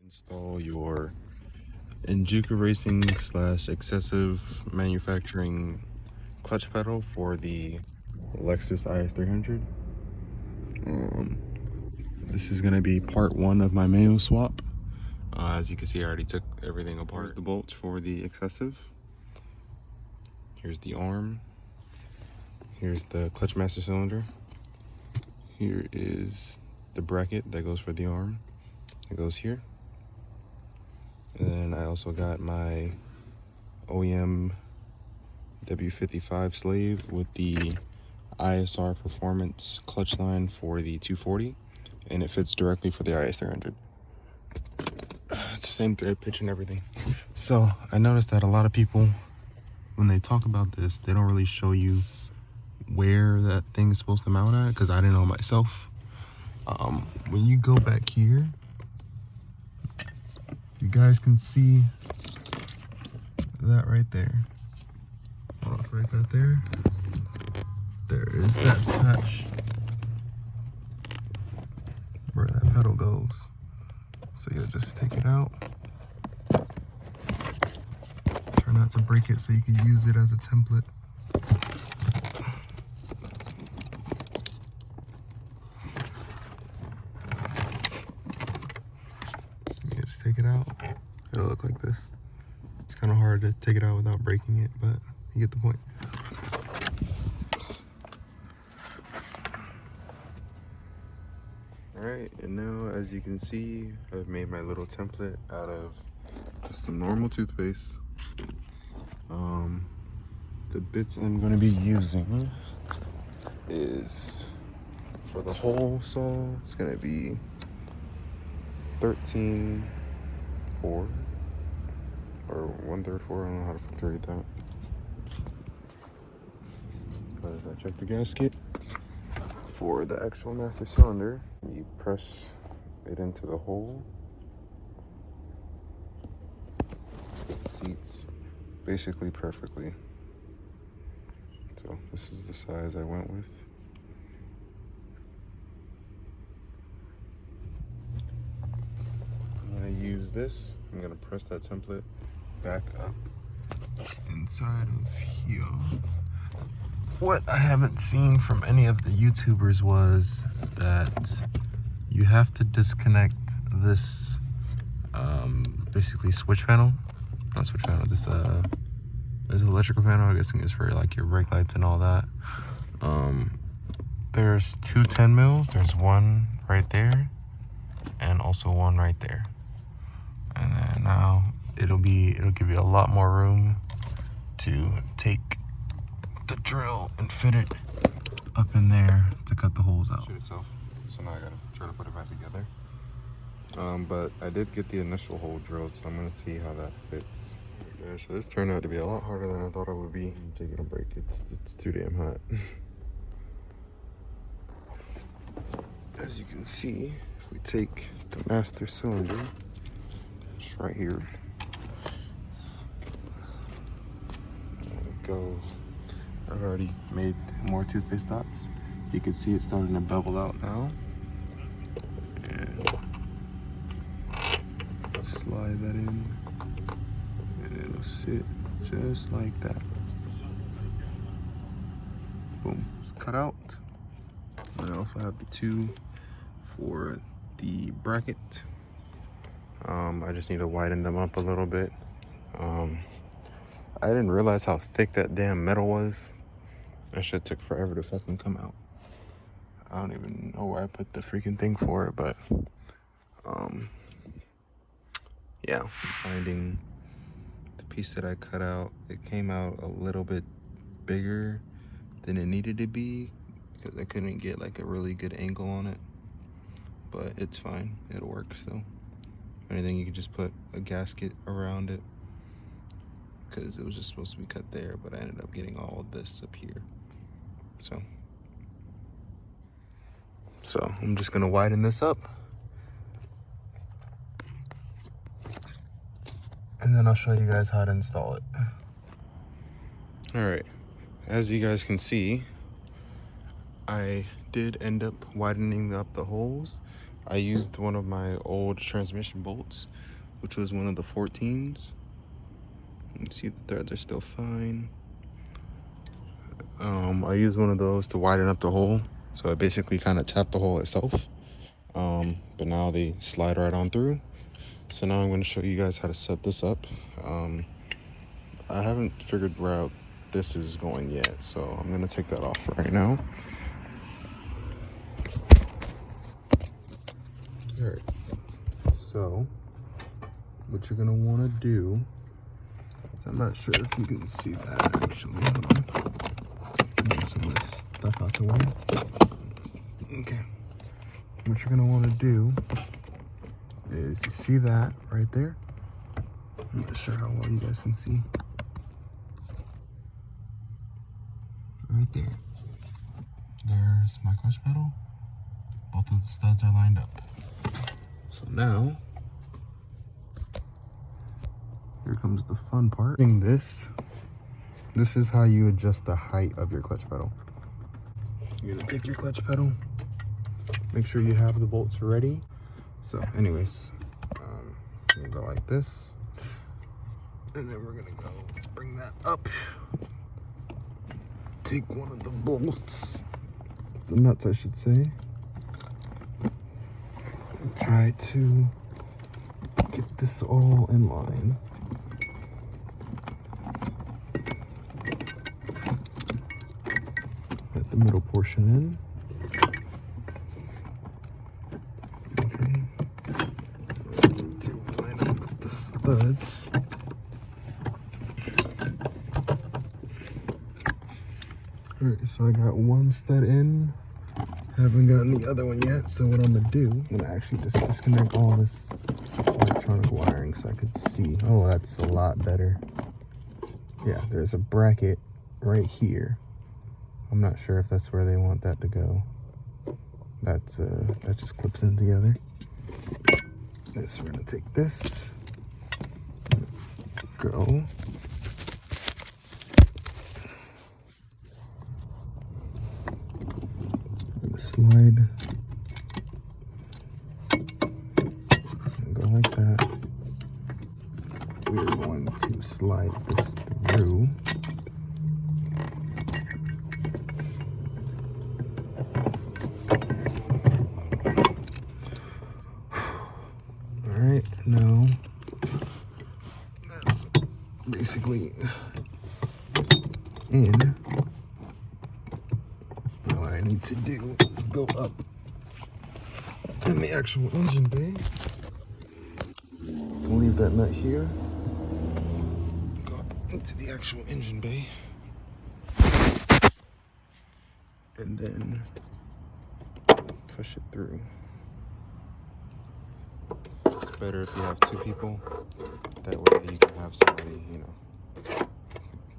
Install your Injuka Racing / excessive manufacturing clutch pedal for the Lexus IS300. This is going to be part one of my manual swap. As you can see, I already took everything apart. Here's the bolts for the excessive. Here's the arm. Here's the clutch master cylinder. Here is the bracket that goes for the arm. It goes here. And then I also got my OEM W55 slave with the ISR performance clutch line for the 240, and it fits directly for the IS300. It's the same thread pitch and everything. So I noticed that a lot of people, when they talk about this, they don't really show you where that thing is supposed to mount at, because I didn't know myself. When you go back here, you guys can see that right there. Hold on, right back there. There is that patch where that pedal goes. So you'll just take it out. Try not to break it so you can use it as a template. You just take it out. It'll look like this. It's kind of hard to take it out without breaking it, but you get the point. Alright, and now as you can see, I've made my little template out of just some normal toothpaste. The bits I'm going to be using is, for the whole saw, it's going to be 13/4 or 1/3/4. I don't know how to fucking read that. But as I check the gasket for the actual master cylinder, you press it into the hole. It seats basically perfectly. So this is the size I went with. I'm gonna use this. I'm gonna press that template back up inside of here. What I haven't seen from any of the YouTubers was that you have to disconnect this basically switch panel. Not switch panel, this electrical panel. I'm guessing is for like your brake lights and all that. There's two 10 mils. There's one right there and also one right there. And then now it'll give you a lot more room to take the drill and fit it up in there to cut the holes out. Shoot itself. So now I gotta try to put it back together. But I did get the initial hole drilled, so I'm gonna see how that fits. Yeah, so this turned out to be a lot harder than I thought it would be. Take it a break. It's too damn hot. As you can see, if we take the master cylinder, it's right here. There we go. I've already made more toothpaste dots. You can see it starting to bevel out now. And slide that in, and it'll sit just like that. Boom, it's cut out. And I also have the two for the bracket. I just need to widen them up a little bit. I didn't realize how thick that damn metal was. That shit took forever to fucking come out. I don't even know where I put the freaking thing for it, but yeah, finding the piece that I cut out, it came out a little bit bigger than it needed to be because I couldn't get like a really good angle on it, but it's fine, it'll work still. If anything, you could just put a gasket around it because it was just supposed to be cut there, but I ended up getting all of this up here. So I'm just gonna widen this up, and then I'll show you guys how to install it. All right, as you guys can see, I did end up widening up the holes, I used one of my old transmission bolts, which was one of the 14s. You can see the threads are still fine. I used one of those to widen up the hole, so it basically kind of tapped the hole itself. But now they slide right on through. So now I'm going to show you guys how to set this up. I haven't figured where out this is going yet, so I'm going to take that off right now. Alright, so what you're going to want to do, so I'm not sure if you can see that actually. Hold on. Move some of this stuff out the way. Okay. What you're going to want to do is, you see that right there? I'm not sure how well you guys can see. Right there. There's my clutch pedal. Both of the studs are lined up. So now, here comes the fun part. This is how you adjust the height of your clutch pedal. You're gonna take your clutch pedal, make sure you have the bolts ready. So anyways, we're gonna go like this. And then we're gonna go, let's bring that up. Take one of the bolts, the nuts I should say, and try to get this all in line. Let the middle portion in. Okay. To line up with the studs. Alright, so I got one stud in. Haven't gotten the other one yet, so what I'm gonna do, I'm gonna actually just disconnect all this electronic wiring so I could see. Oh, that's a lot better. Yeah, there's a bracket right here. I'm not sure if that's where they want that to go. That just clips in together. So we're gonna take this, go. Slide, go like that. We're going to slide this through. All right, now that's basically in. What I need to do is go up in the actual engine bay. I'll leave that nut here. Go into the actual engine bay. And then push it through. It's better if you have two people. That way you can have somebody, you know,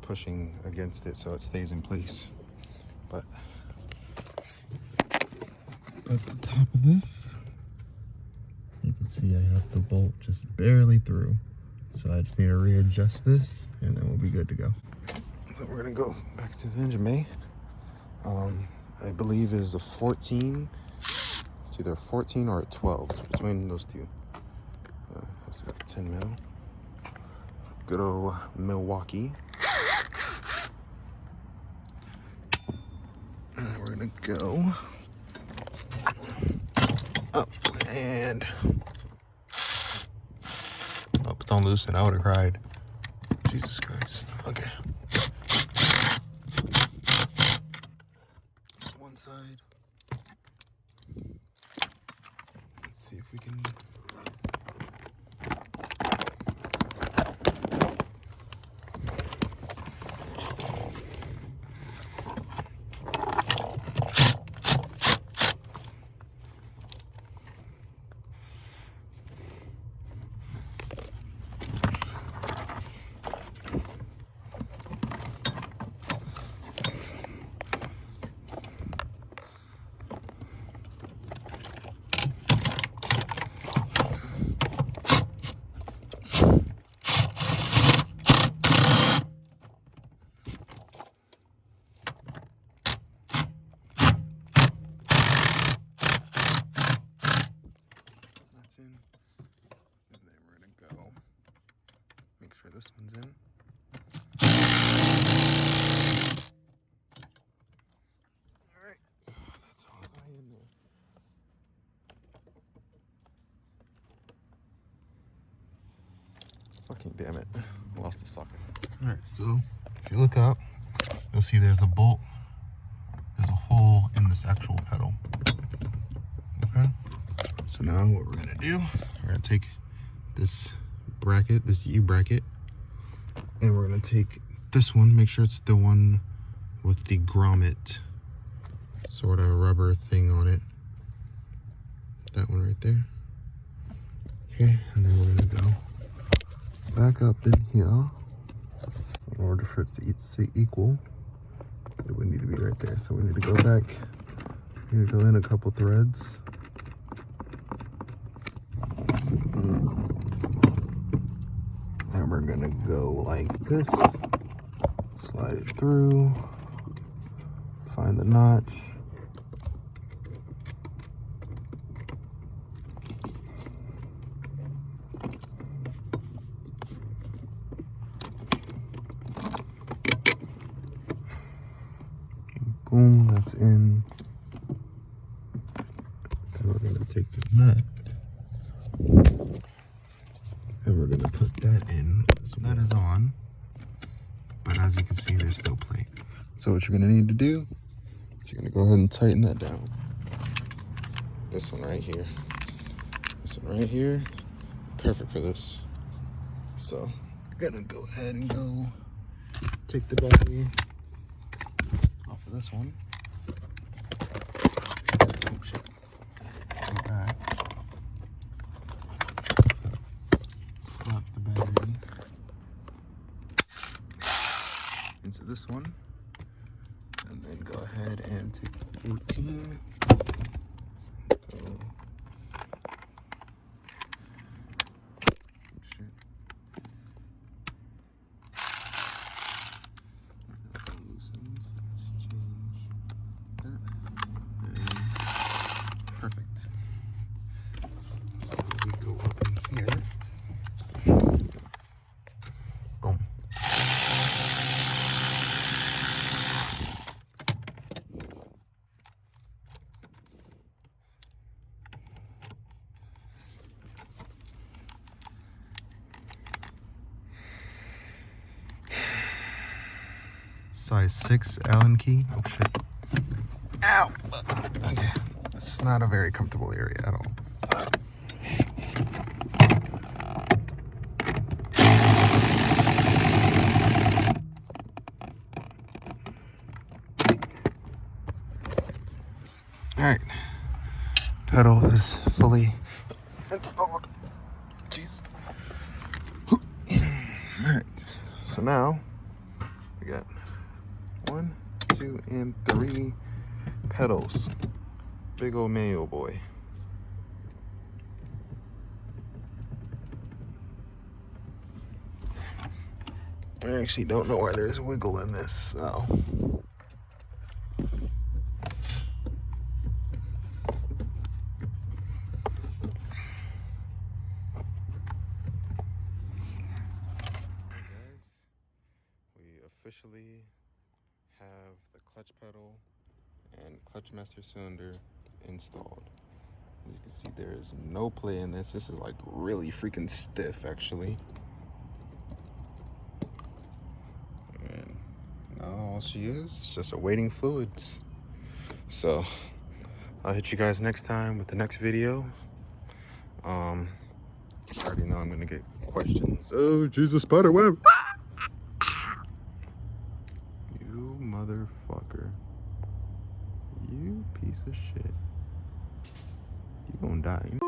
pushing against it so it stays in place. But at the top of this, you can see I have the bolt just barely through. So I just need to readjust this and then we'll be good to go. So we're gonna go back to the engine bay. I believe is a 14. It's either a 14 or a 12, between those two. Let's go 10 mil. Good old Milwaukee. And we're gonna go up and oh, don't loosen. I would have cried. Jesus Christ. Okay. One side. Let's see if we can. in, and then we're gonna go make sure this one's in. All right, that's all the way in there. Fucking damn it, I lost the socket. All right, so if you look up, you'll see there's a bolt. There's a hole in this actual pedal. Okay. So now what we're gonna do, we're gonna take this bracket, this U bracket, and we're gonna take this one, make sure it's the one with the grommet sort of rubber thing on it. That one right there. Okay, and then we're gonna go back up in here. In order for it to stay equal, it would need to be right there. So we need to go back, we need to go in a couple threads. And we're gonna go like this, slide it through, find the notch. Boom, that's in. And we're gonna take the nut and we're gonna put that in. So nut is on, but as you can see, there's still plate. So what you're gonna need to do is you're gonna go ahead and tighten that down. This one right here. This one right here, perfect for this. So you're gonna go ahead and go take the battery off of this one. Oh shit. Go back. Slap the battery into this one. And then go ahead and take the 14. Perfect. So we go up in here. Boom. Size 6 Allen key. Oh shit. Ow! Okay. This is not a very comfortable area at all. Alright. Pedal is fully installed. Jeez. Alright. So now we got 1, 2, and 3 pedals. Big old manual boy. I actually don't know why there's wiggle in this, so. Guys, we officially have the clutch pedal and clutch master cylinder installed. As you can see, there is no play in this. This is like really freaking stiff, actually. And now all she is just awaiting fluids. So I'll hit you guys next time with the next video. I already know I'm gonna get questions. Oh, Jesus, spider web. You motherfucker. You piece of shit. You gonna die.